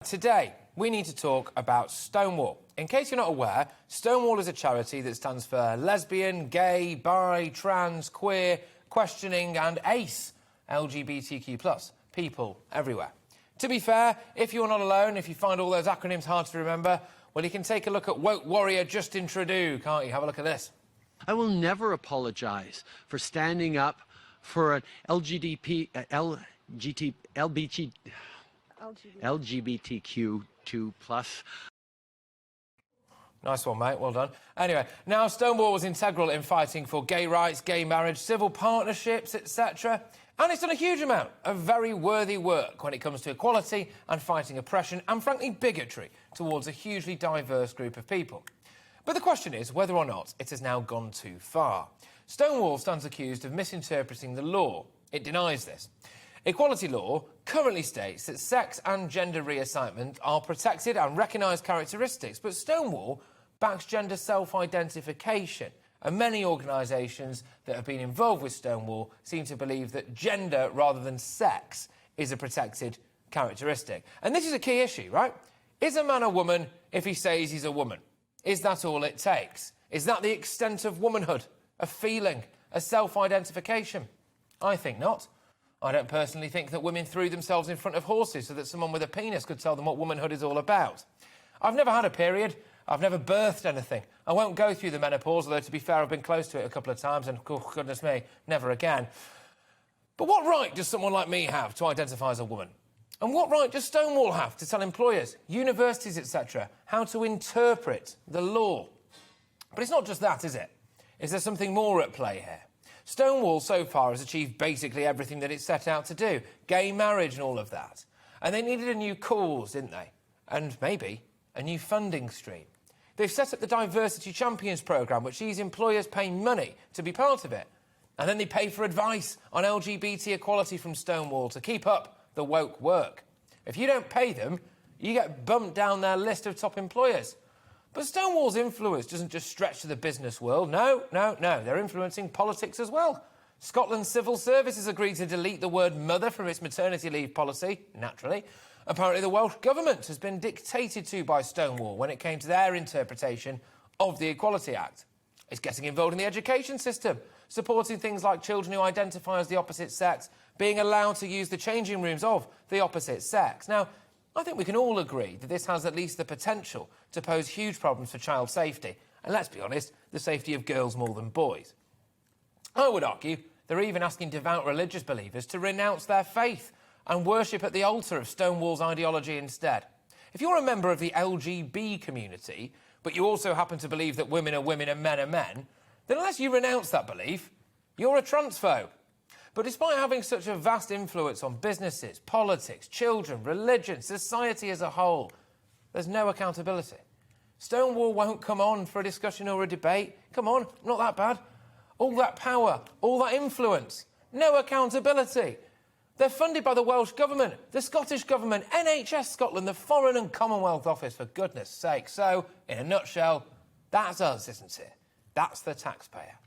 Today, we need to talk about Stonewall. In case you're not aware, Stonewall is a charity that stands for lesbian, gay, bi, trans, queer, questioning and ace LGBTQ+, people everywhere. To be fair, if you're not alone, if you find all those acronyms hard to remember, well, you can take a look at woke warrior Justin Trudeau, can't you? Have a look at this. I will never apologise for standing up for an LGBTQ2+. Nice one, mate. Well done. Anyway, now Stonewall was integral in fighting for gay rights, gay marriage, civil partnerships, etc. And it's done a huge amount of very worthy work when it comes to equality and fighting oppression and, frankly, bigotry towards a hugely diverse group of people. But the question is whether or not it has now gone too far. Stonewall stands accused of misinterpreting the law. It denies this. Equality law currently states that sex and gender reassignment are protected and recognised characteristics, but Stonewall backs gender self-identification, and many organisations that have been involved with Stonewall seem to believe that gender rather than sex is a protected characteristic. And this is a key issue, right? Is a man a woman if he says he's a woman? Is that all it takes? Is that the extent of womanhood, a feeling, a self-identification? I think not. I don't personally think that women threw themselves in front of horses so that someone with a penis could tell them what womanhood is all about. I've never had a period. I've never birthed anything. I won't go through the menopause, although, to be fair, I've been close to it a couple of times, and, oh, goodness me, never again. But what right does someone like me have to identify as a woman? And what right does Stonewall have to tell employers, universities, etc., how to interpret the law? But it's not just that, is it? Is there something more at play here? Stonewall, so far, has achieved basically everything that it set out to do. Gay marriage and all of that. And they needed a new cause, didn't they? And maybe a new funding stream. They've set up the Diversity Champions programme, which sees employers pay money to be part of it. And then they pay for advice on LGBT equality from Stonewall to keep up the woke work. If you don't pay them, you get bumped down their list of top employers. But Stonewall's influence doesn't just stretch to the business world. No. They're influencing politics as well. Scotland's civil service has agreed to delete the word mother from its maternity leave policy, naturally. Apparently, the Welsh Government has been dictated to by Stonewall when it came to their interpretation of the Equality Act. It's getting involved in the education system, supporting things like children who identify as the opposite sex being allowed to use the changing rooms of the opposite sex. Now, I think we can all agree that this has at least the potential to pose huge problems for child safety, and let's be honest, the safety of girls more than boys. I would argue they're even asking devout religious believers to renounce their faith and worship at the altar of Stonewall's ideology instead. If you're a member of the LGB community, but you also happen to believe that women are women and men are men, then unless you renounce that belief, you're a transphobe. But despite having such a vast influence on businesses, politics, children, religion, society as a whole, there's no accountability. Stonewall won't come on for a discussion or a debate. Come on, not that bad. All that power, all that influence, no accountability. They're funded by the Welsh Government, the Scottish Government, NHS Scotland, the Foreign and Commonwealth Office, for goodness sake. So, in a nutshell, that's us, isn't it? That's the taxpayer.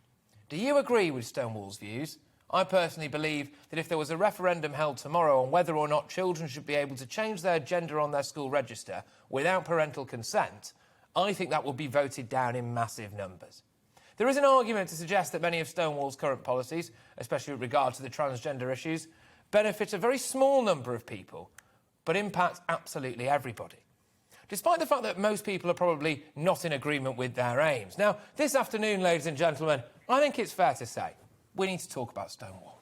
Do you agree with Stonewall's views? I personally believe that if there was a referendum held tomorrow on whether or not children should be able to change their gender on their school register without parental consent, I think that will be voted down in massive numbers. There is an argument to suggest that many of Stonewall's current policies, especially with regard to the transgender issues, benefit a very small number of people, but impact absolutely everybody, despite the fact that most people are probably not in agreement with their aims. Now, this afternoon, ladies and gentlemen, I think it's fair to say we need to talk about Stonewall.